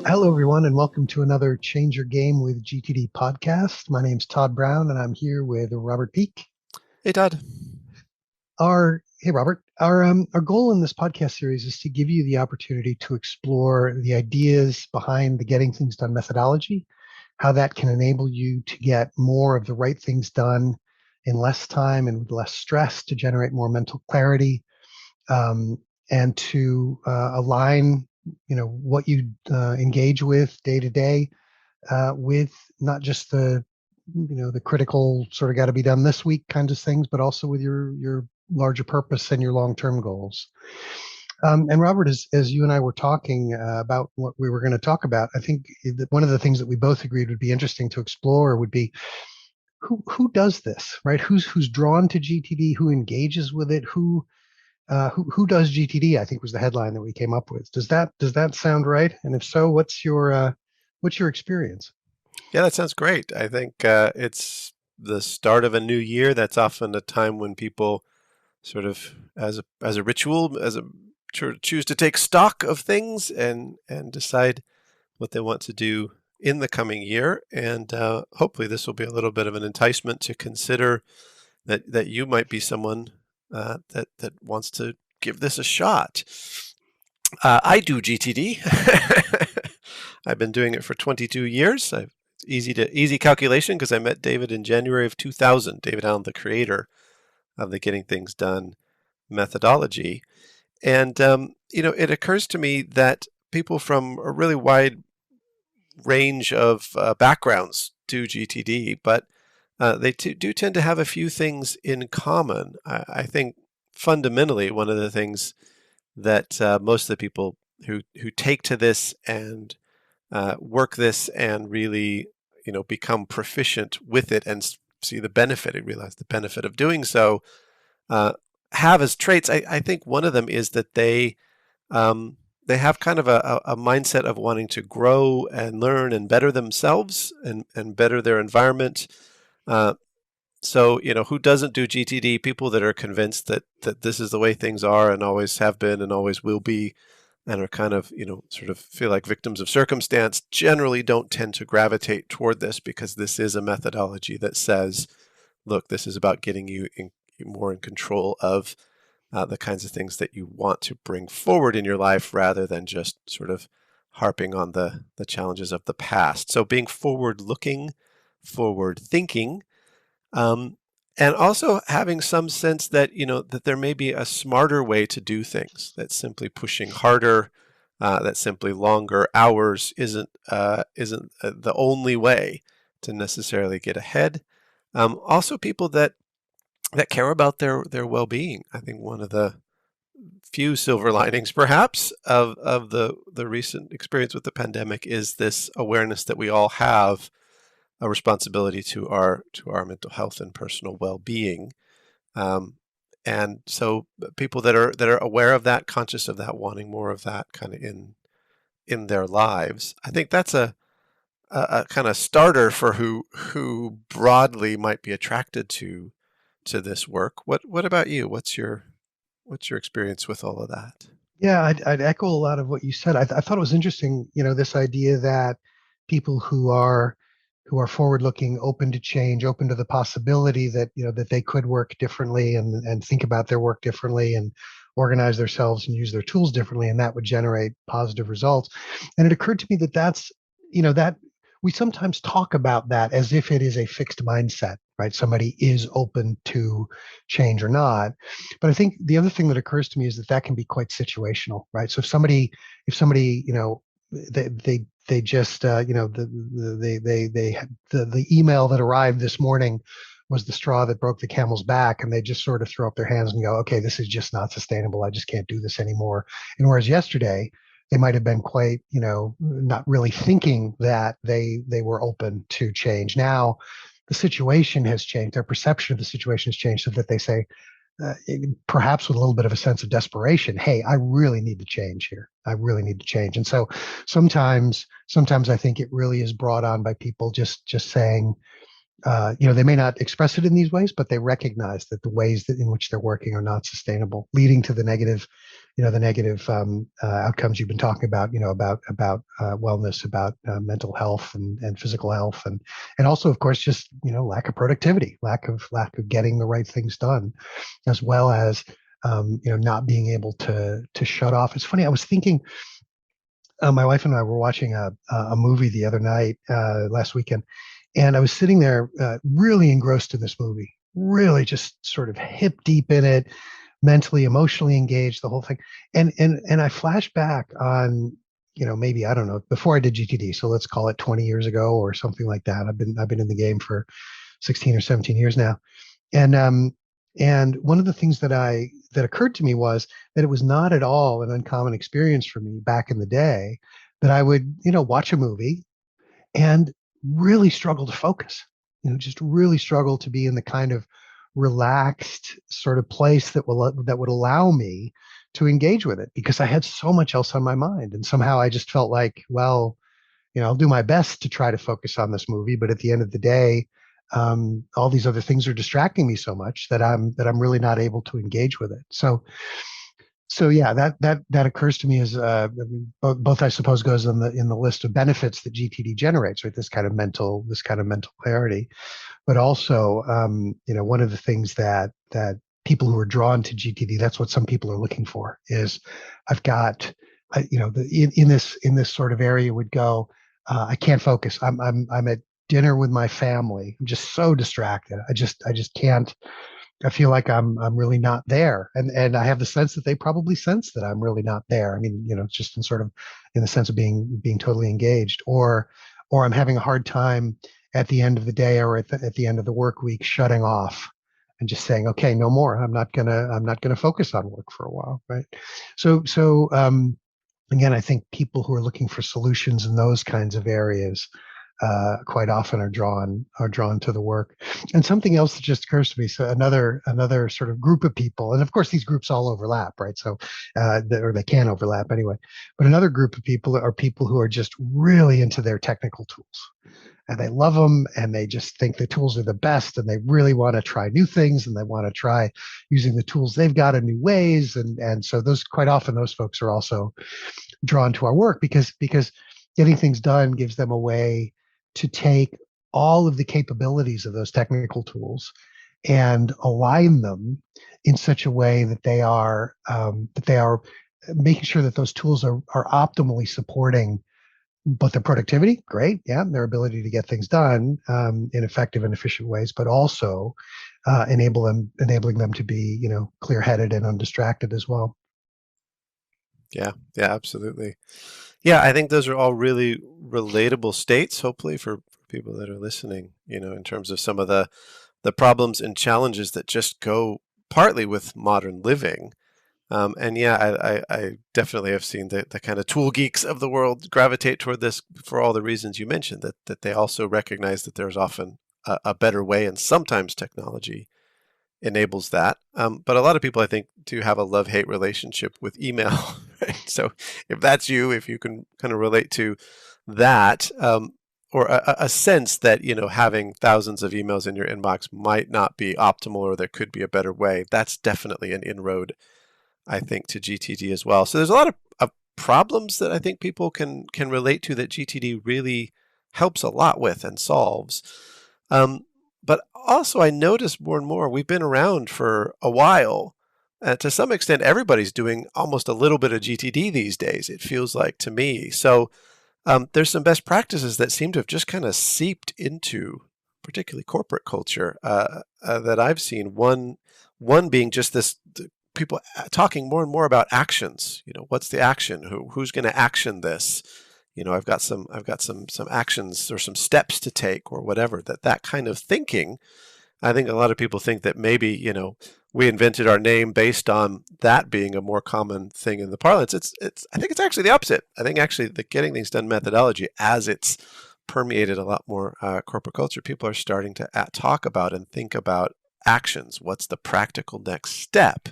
Hello, everyone, and welcome to another Change Your Game with GTD podcast. My name's Todd Brown, and I'm here with Robert Peak. Hey, Todd. Hey, Robert. Our goal in this podcast series is to give you the opportunity to explore the ideas behind the Getting Things Done methodology, how that can enable you to get more of the right things done in less time and with less stress to generate more mental clarity, um, and to align, what you engage with day to day with not just the critical sort of got to be done this week kinds of things, but also with your larger purpose and your long term goals. And Robert, as you and I were talking about what we were going to talk about, I think that one of the things that we both agreed would be interesting to explore would be who does this, right? Who's drawn to GTD, who engages with it, who does GTD? I think was the headline that we came up with. Does that sound right? And if so, what's your experience? Yeah, that sounds great. I think it's the start of a new year. That's often a time when people sort of, as a ritual, choose to take stock of things and decide what they want to do in the coming year. And hopefully, this will be a little bit of an enticement to consider that you might be someone that wants to give this a shot. I do GTD. I've been doing it for 22 years. Easy calculation because I met David in January of 2000. David Allen, the creator of the Getting Things Done methodology, and it occurs to me that people from a really wide range of backgrounds do GTD, but they do tend to have a few things in common. I think fundamentally one of the things that most of the people who take to this and work this and really become proficient with it and see the benefit and realize the benefit of doing so uh, have as traits. I think one of them is that they have kind of a mindset of wanting to grow and learn and better themselves and better their environment. Uh, so, who doesn't do GTD? People that are convinced that this is the way things are and always have been and always will be, and are kind of, sort of feel like victims of circumstance, generally don't tend to gravitate toward this because this is a methodology that says, look, this is about getting you more in control of the kinds of things that you want to bring forward in your life rather than just sort of harping on the challenges of the past. So being forward looking, forward thinking, um, and also having some sense that that there may be a smarter way to do things. That simply pushing harder, that simply longer hours isn't the only way to necessarily get ahead. Also, people that care about their well-being. I think one of the few silver linings, perhaps, of the recent experience with the pandemic is this awareness that we all have a responsibility to our mental health and personal well-being. Um, and so people that are aware of that, conscious of that, wanting more of that kind of in their lives, I think that's a kind of starter for who broadly might be attracted to this work. What about you? What's your experience with all of that? Yeah, I'd echo a lot of what you said. I thought it was interesting, this idea that people who are forward-looking, open to change, open to the possibility that that they could work differently and think about their work differently and organize themselves and use their tools differently, and that would generate positive results. And it occurred to me that that we sometimes talk about that as if it is a fixed mindset, right? Somebody is open to change or not. But I think the other thing that occurs to me is that can be quite situational, right? So if somebody, they just, the email that arrived this morning was the straw that broke the camel's back, and they just sort of throw up their hands and go, okay, this is just not sustainable. I just can't do this anymore. And whereas yesterday, they might have been quite, not really thinking that they were open to change. Now, the situation has changed. Their perception of the situation has changed, so that they say, perhaps with a little bit of a sense of desperation, hey, I really need to change here. I really need to change. And so sometimes I think it really is brought on by people just saying, they may not express it in these ways, but they recognize that the ways that in which they're working are not sustainable, leading to the negative the negative outcomes you've been talking about, about wellness, about mental health and physical health, and also, of course, just lack of productivity, lack of getting the right things done, as well as not being able to shut off. It's funny. I was thinking, my wife and I were watching a movie the other night, last weekend, and I was sitting there, really engrossed in this movie, really just sort of hip deep in it, mentally, emotionally engaged, the whole thing. And I flashed back on, maybe, I don't know, before I did GTD. So let's call it 20 years ago or something like that. I've been in the game for 16 or 17 years now. And one of the things that occurred to me was that it was not at all an uncommon experience for me back in the day that I would, watch a movie and really struggle to focus, just really struggle to be in the kind of relaxed sort of place that would allow me to engage with it, because I had so much else on my mind. And somehow I just felt like, well, I'll do my best to try to focus on this movie, but at the end of the day, all these other things are distracting me so much that I'm really not able to engage with it. So yeah, that occurs to me as, I mean, both I suppose goes in the list of benefits that GTD generates, right? This kind of mental clarity, but also, one of the things that people who are drawn to GTD, that's what some people are looking for, is I've got, in this sort of area would go, I can't focus. I'm at dinner with my family. I'm just so distracted. I just can't. I feel like I'm really not there, and I have the sense that they probably sense that I'm really not there. I mean, just in the sense of being totally engaged, or I'm having a hard time at the end of the day, or at the end of the work week, shutting off and just saying, okay, no more. I'm not gonna focus on work for a while, right? So again, I think people who are looking for solutions in those kinds of areas, quite often are drawn to the work. And something else that just occurs to me, so another sort of group of people, and of course these groups all overlap, right? So, or they can overlap anyway. But another group of people are people who are just really into their technical tools, and they love them, and they just think the tools are the best, and they really want to try new things, and they want to try using the tools they've got in new ways. And so those, quite often, those folks are also drawn to our work, because getting things done gives them a way to take all of the capabilities of those technical tools and align them in such a way that they are making sure that those tools are optimally supporting both their productivity, great, yeah, their ability to get things done, in effective and efficient ways, but also, enabling them to be, clear-headed and undistracted as well. Yeah, yeah, absolutely. Yeah, I think those are all really relatable states, hopefully for people that are listening, in terms of some of the problems and challenges that just go partly with modern living. And yeah, I definitely have seen the kind of tool geeks of the world gravitate toward this for all the reasons you mentioned, that they also recognize that there's often a better way, and sometimes technology enables that. But a lot of people, I think, do have a love-hate relationship with email. Right? So if that's you, if you can kind of relate to that, or a sense that, having thousands of emails in your inbox might not be optimal, or there could be a better way, that's definitely an inroad, I think, to GTD as well. So there's a lot of problems that I think people can relate to, that GTD really helps a lot with and solves. But also, I notice more and more, we've been around for a while. To some extent, everybody's doing almost a little bit of GTD these days, it feels like to me. So there's some best practices that seem to have just kind of seeped into particularly corporate culture, that I've seen. One being just this, people talking more and more about actions. What's the action? Who's going to action this? I've got some actions or some steps to take, or whatever. That kind of thinking. I think a lot of people think that maybe, we invented our name based on that being a more common thing in the parlance. I think it's actually the opposite. I think actually the getting things done methodology, as it's permeated a lot more corporate culture, people are starting to talk about and think about actions. What's the practical next step,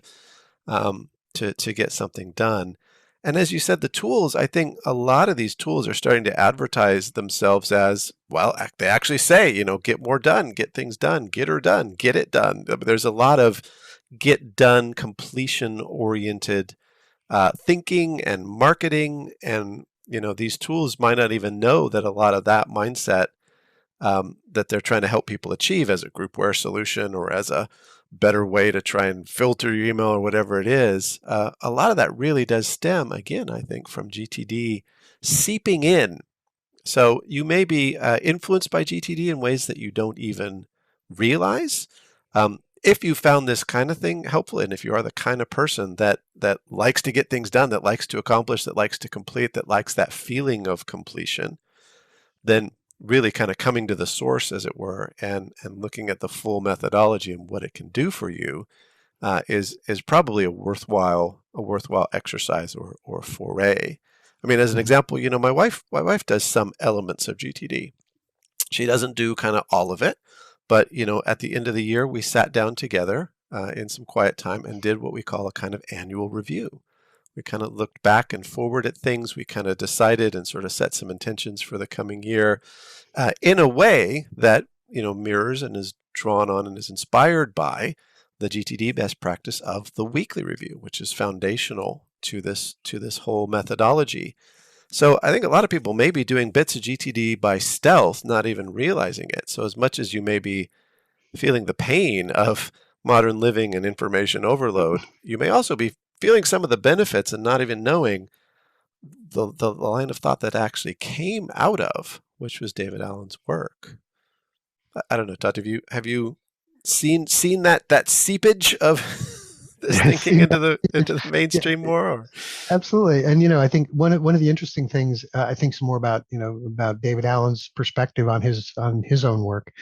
to get something done? And as you said, the tools, I think a lot of these tools are starting to advertise themselves as, well, they actually say, get more done, get things done, get her done, get it done. There's a lot of get done, completion oriented thinking and marketing, and these tools might not even know that a lot of that mindset that they're trying to help people achieve as a groupware solution or as a better way to try and filter your email or whatever it is, a lot of that really does stem, again, I think, from GTD seeping in. So you may be influenced by GTD in ways that you don't even realize. If you found this kind of thing helpful, and if you are the kind of person that likes to get things done, that likes to accomplish, that likes to complete, that likes that feeling of completion, then really kind of coming to the source, as it were, and looking at the full methodology and what it can do for you is probably a worthwhile exercise or foray. I mean, as an Mhm. example, my wife does some elements of GTD. She doesn't do kind of all of it, but at the end of the year, we sat down together in some quiet time and did what we call a kind of annual review. We kind of looked back and forward at things. We kind of decided and sort of set some intentions for the coming year in a way that mirrors and is drawn on and is inspired by the GTD best practice of the weekly review, which is foundational to this whole methodology. So I think a lot of people may be doing bits of GTD by stealth, not even realizing it. So as much as you may be feeling the pain of modern living and information overload, you may also be feeling some of the benefits and not even knowing the line of thought that actually came out of, which was David Allen's work. I don't know, Todd. Have you seen that seepage of this Yeah, thinking seen into the that. Yeah, mainstream more? Or? absolutely. And I think one of the interesting things I think some more about about David Allen's perspective on his own work.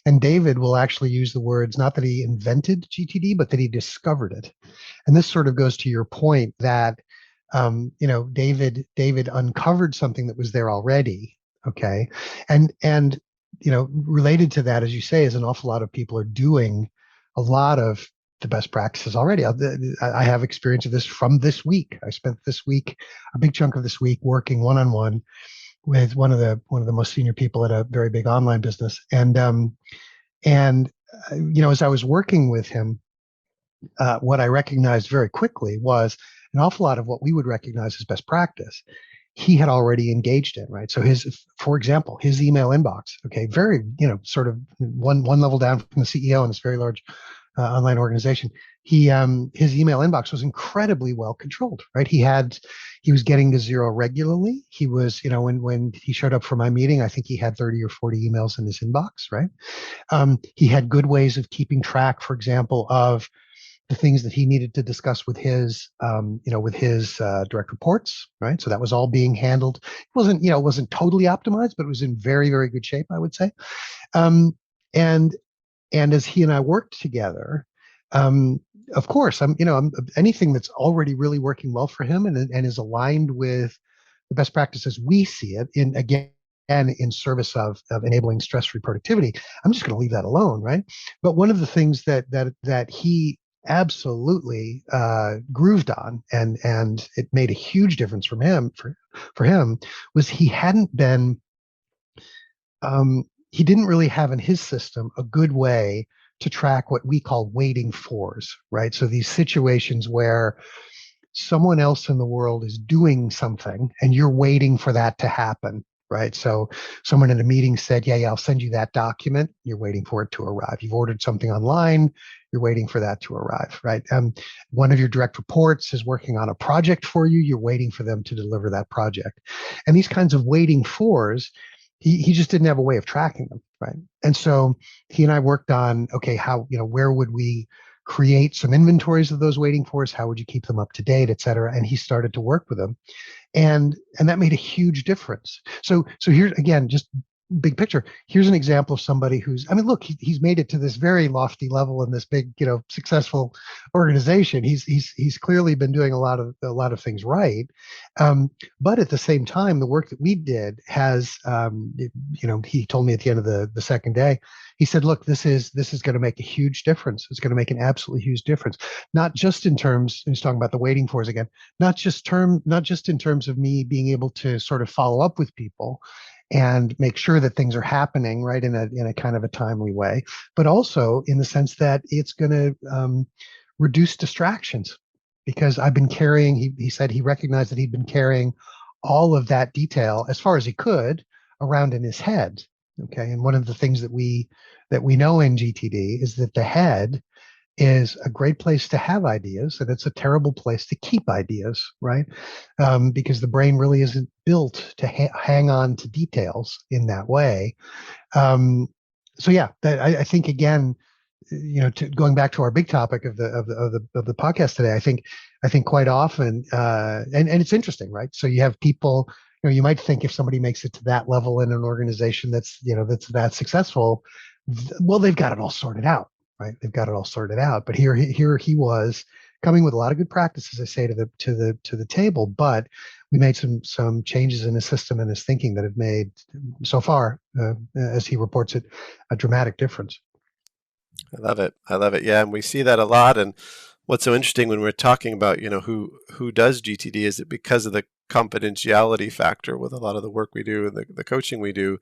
And David will actually use the words not that he invented GTD, but that he discovered it. And this sort of goes to your point that David uncovered something that was there already. Okay, and related to that, as you say, is an awful lot of people are doing a lot of the best practices already. I have experience of this from this week. I spent this week, a big chunk of this week, working one on one with one of the most senior people at a very big online business, and as I was working with him, what I recognized very quickly was an awful lot of what we would recognize as best practice. He had already engaged in, right? So for example, his email inbox, okay, very, sort of one level down from the CEO in this very large online organization. His email inbox was incredibly well controlled, right? He was getting to zero regularly. He was, when he showed up for my meeting, I think he had 30 or 40 emails in his inbox, right? He had good ways of keeping track, for example, of the things that he needed to discuss with his direct reports, right? So that was all being handled. It wasn't totally optimized, but it was in very, very good shape, I would say. Um, and and as he and I worked together, um, of course, I'm anything that's already really working well for him and is aligned with the best practices we see it in, again, and in service of enabling stress-free productivity. I'm just going to leave that alone, right? But one of the things that he absolutely grooved on, and it made a huge difference for him, was he didn't really have in his system a good way to track what we call waiting fors, right? So these situations where someone else in the world is doing something and you're waiting for that to happen, right? So someone in a meeting said, yeah, I'll send you that document. You're waiting for it to arrive. You've ordered something online. You're waiting for that to arrive, right? One of your direct reports is working on a project for you. You're waiting for them to deliver that project. And these kinds of waiting fors, he just didn't have a way of tracking them, right? And so he and I worked on, okay, how, where would we create some inventories of those waiting fors? How would you keep them up to date, et cetera? And he started to work with them, and that made a huge difference. So here's, again, just big picture. Here's an example of somebody who's, I mean, look, he's made it to this very lofty level in this big, successful organization. He's clearly been doing a lot of things right. But at the same time, the work that we did has, he told me at the end of the second day, he said, look, this is going to make a huge difference. It's going to make an absolutely huge difference, not just in terms, he's talking about the waiting fors again, not just in terms of me being able to sort of follow up with people and make sure that things are happening right in a kind of a timely way, but also in the sense that it's going to reduce distractions. because I've been carrying, he said he recognized that he'd been carrying all of that detail as far as he could around in his head. Okay. And one of the things that we know in GTD is that the head is a great place to have ideas, and it's a terrible place to keep ideas, right? Because the brain really isn't built to hang on to details in that way. Um, so yeah, I think again, going back to our big topic of the podcast today, I think quite often, and it's interesting, right? So you have people, you might think if somebody makes it to that level in an organization that's that successful, well, they've got it all sorted out, right? They've got it all sorted out. But here he was coming with a lot of good practices, I say, to the table, but we made some changes in his system and his thinking that have made so far, as he reports it, a dramatic difference. I love it. I love it. Yeah, and we see that a lot. And what's so interesting when we're talking about, who does GTD, is it because of the confidentiality factor with a lot of the work we do and the coaching we do.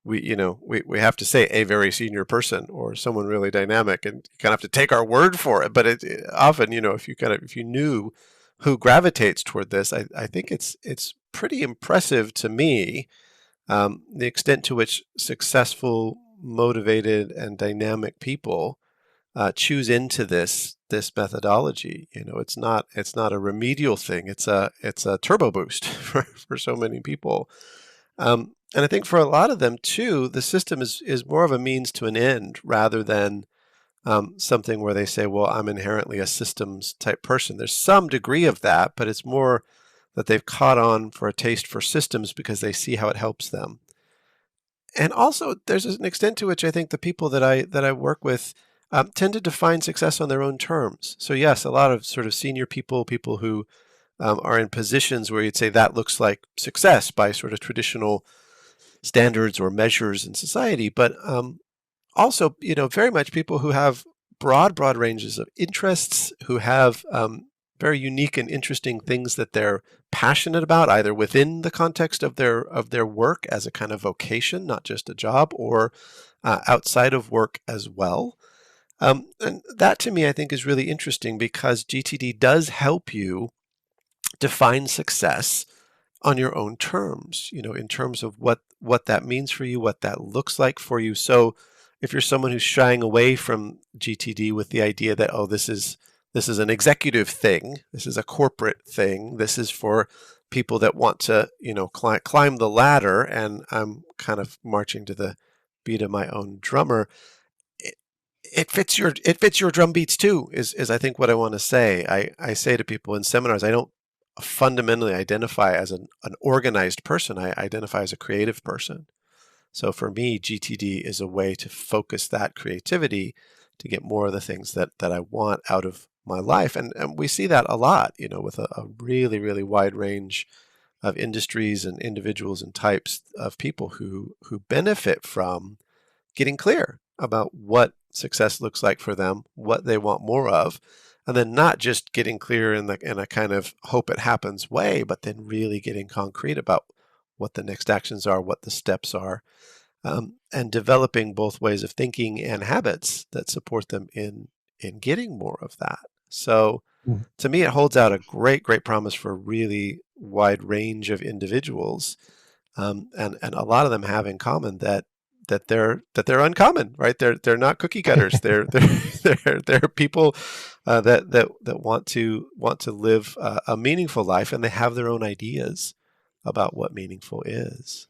We have to say a very senior person or someone really dynamic, and you kind of have to take our word for it. But it often, if you knew who gravitates toward this, I think it's pretty impressive to me, the extent to which successful, motivated, and dynamic people choose into this methodology. It's not a remedial thing. It's a turbo boost for so many people. And I think for a lot of them too, the system is more of a means to an end rather than something where they say, well, I'm inherently a systems type person. There's some degree of that, but it's more that they've caught on for a taste for systems because they see how it helps them. And also, there's an extent to which I think the people that I work with tend to define success on their own terms. So yes, a lot of sort of senior people who are in positions where you'd say that looks like success by sort of traditional standards or measures in society, but also, very much people who have broad ranges of interests, who have very unique and interesting things that they're passionate about, either within the context of their work as a kind of vocation, not just a job, or outside of work as well. And that to me, I think, is really interesting because GTD does help you define success on your own terms, in terms of what that means for you, what that looks like for you. So if you're someone who's shying away from GTD with the idea that, oh, this is an executive thing, this is a corporate thing, this is for people that want to, climb the ladder, and I'm kind of marching to the beat of my own drummer. It fits your drum beats too, is I think what I want to say. I say to people in seminars, I don't fundamentally identify as an organized person. I identify as a creative person. So for me, GTD is a way to focus that creativity to get more of the things that I want out of my life. And we see that a lot, with a really, really wide range of industries and individuals and types of people who benefit from getting clear about what success looks like for them, what they want more of, and then not just getting clear in a kind of hope it happens way, but then really getting concrete about what the next actions are, what the steps are, and developing both ways of thinking and habits that support them in getting more of that. So Mhm. to me, it holds out a great promise for a really wide range of individuals, and a lot of them have in common that they're uncommon, right? They're not cookie cutters. They're people that want to live a meaningful life, and they have their own ideas about what meaningful is.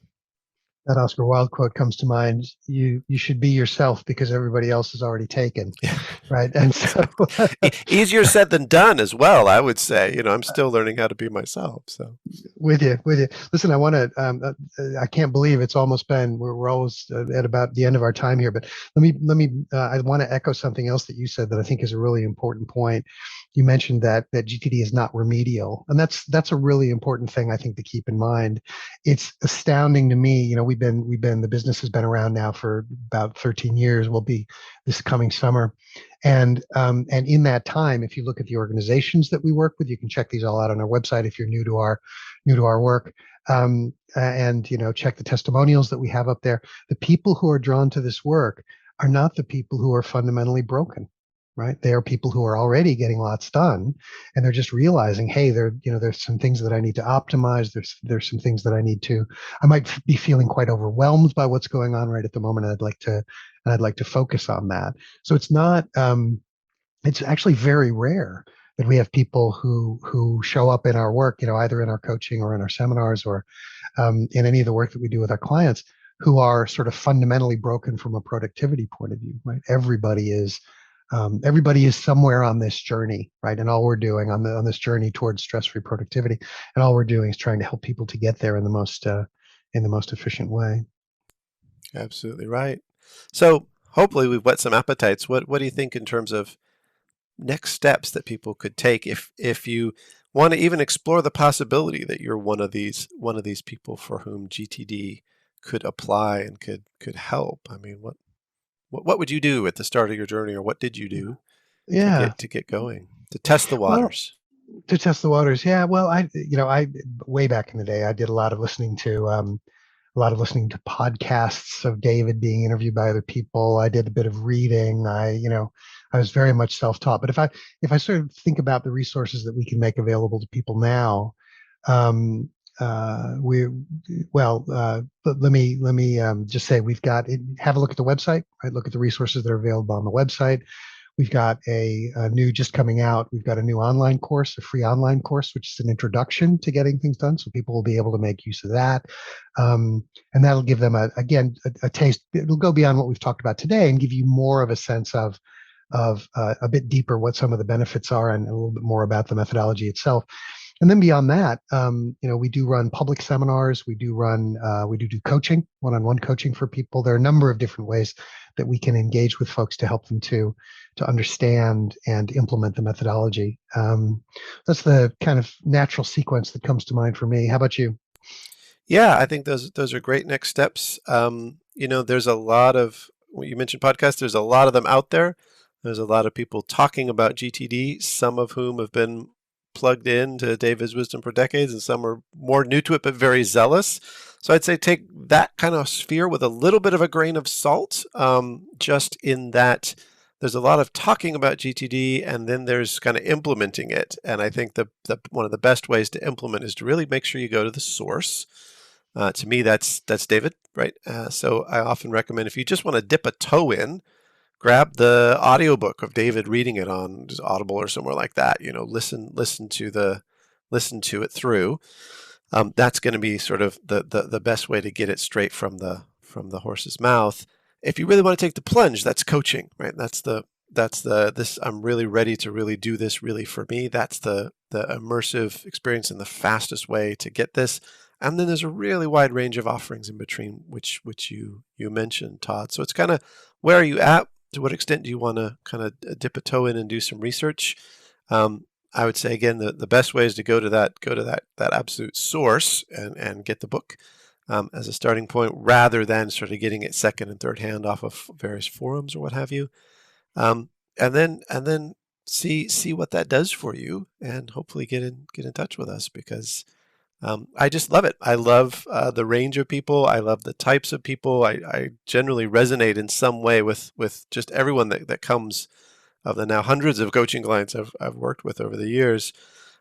That Oscar Wilde quote comes to mind. You should be yourself because everybody else is already taken, Yeah, right? And so, exactly. Easier said than done as well, I would say. I'm still learning how to be myself. So with you. Listen, I want to. I can't believe it's almost been. We're almost at about the end of our time here. But let me. I want to echo something else that you said that I think is a really important point. You mentioned that GTD is not remedial, and that's a really important thing I think to keep in mind. It's astounding to me. The business has been around now for about 13 years. Will be this coming summer. And in that time, if you look at the organizations that we work with, you can check these all out on our website if you're new to our work. And check the testimonials that we have up there. The people who are drawn to this work are not the people who are fundamentally broken. right? They are people who are already getting lots done, and they're just realizing, hey, there's some things that I need to optimize. There's some things that I might be feeling quite overwhelmed by what's going on right at the moment, and I'd like to focus on that. So it's actually very rare that we have people who show up in our work, either in our coaching or in our seminars or in any of the work that we do with our clients, who are sort of fundamentally broken from a productivity point of view, right? Everybody is somewhere on this journey, right? And all we're doing on this journey towards stress-free productivity, and all we're doing is trying to help people to get there in the most efficient way. Absolutely right. So hopefully we've whet some appetites. What do you think in terms of next steps that people could take if you want to even explore the possibility that you're one of these people for whom GTD could apply and could help? I mean, what would you do at the start of your journey, or what did you do to Yeah. get going, to test the Well, waters? to test the waters. Yeah. Well, I way back in the day, I did a lot of listening to podcasts of David being interviewed by other people. I did a bit of reading. I was very much self-taught. But if I sort of think about the resources that we can make available to people now, um, we well, but let me just say we've got have a look at the website. Right, look at the resources that are available on the website. We've got a new just coming out. We've got a new online course, a free online course, which is an introduction to getting things done. So people will be able to make use of that. And that'll give them a taste. It'll go beyond what we've talked about today and give you more of a sense of a bit deeper what some of the benefits are and a little bit more about the methodology itself. And then beyond that, we do run public seminars. We do coaching, one-on-one coaching for people. There are a number of different ways that we can engage with folks to help them to understand and implement the methodology. That's the kind of natural sequence that comes to mind for me. How about you? Yeah, I think those are great next steps. There's a lot of, well, you mentioned podcasts. There's a lot of them out there. There's a lot of people talking about GTD, some of whom have been plugged in to David's wisdom for decades, and some are more new to it but very zealous. So I'd say take that kind of sphere with a little bit of a grain of salt, just in that there's a lot of talking about GTD, and then there's kind of implementing it. And I think the one of the best ways to implement is to really make sure you go to the source. To me, that's David, right? So I often recommend, if you just want to dip a toe in, grab the audiobook of David reading it on just Audible or somewhere like that. Listen to it through. That's going to be sort of the best way to get it straight from the horse's mouth. If you really want to take the plunge, that's coaching, right? This. I'm really ready to really do this really for me. That's the immersive experience and the fastest way to get this. And then there's a really wide range of offerings in between, which you mentioned, Todd. So it's kind of, where are you at? To what extent do you want to kind of dip a toe in and do some research? I would say, again, the best way is to go to that absolute source and get the book as a starting point, rather than sort of getting it second and third hand off of various forums or what have you. And then see what that does for you, and hopefully get in touch with us, because I just love it. I love the range of people. I love the types of people. I generally resonate in some way with just everyone that comes, of the now hundreds of coaching clients I've worked with over the years.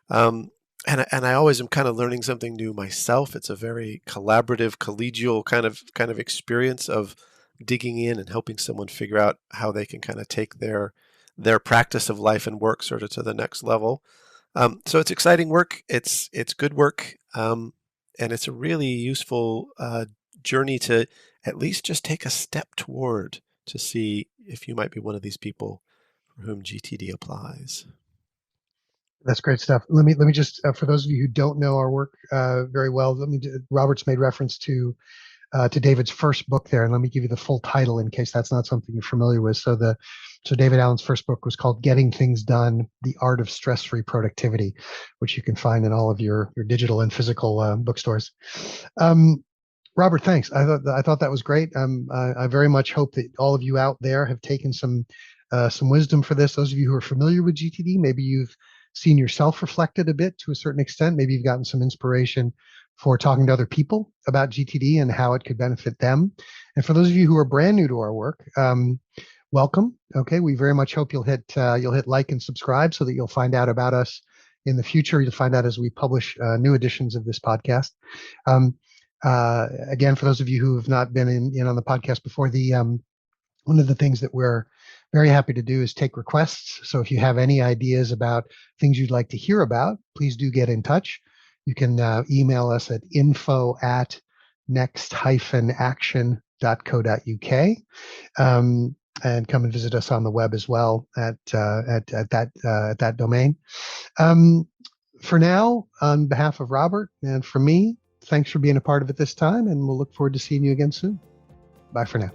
And I always am kind of learning something new myself. It's a very collaborative, collegial kind of experience of digging in and helping someone figure out how they can kind of take their practice of life and work sort of to the next level. So it's exciting work. It's good work, and it's a really useful journey to at least just take a step toward, to see if you might be one of these people for whom GTD applies. That's great stuff. Let me just for those of you who don't know our work very well, Robert's made reference to David's first book there, and let me give you the full title in case that's not something you're familiar with. So David Allen's first book was called "Getting Things Done: The Art of Stress-Free Productivity," which you can find in all of your digital and physical bookstores. Robert, thanks. I thought that was great. I very much hope that all of you out there have taken some wisdom for this. Those of you who are familiar with GTD, maybe you've seen yourself reflected a bit to a certain extent. Maybe you've gotten some inspiration for talking to other people about GTD and how it could benefit them. And for those of you who are brand new to our work, welcome. Okay, we very much hope you'll hit like and subscribe so that you'll find out about us in the future. You'll find out as we publish new editions of this podcast. Um, Again, for those of you who have not been in on the podcast before, the one of the things that we're very happy to do is take requests. So if you have any ideas about things you'd like to hear about, please do get in touch. You can email us at info@next-action.co.uk. And come and visit us on the web as well at that domain. For now, on behalf of Robert and for me, thanks for being a part of it this time, and we'll look forward to seeing you again soon. Bye for now.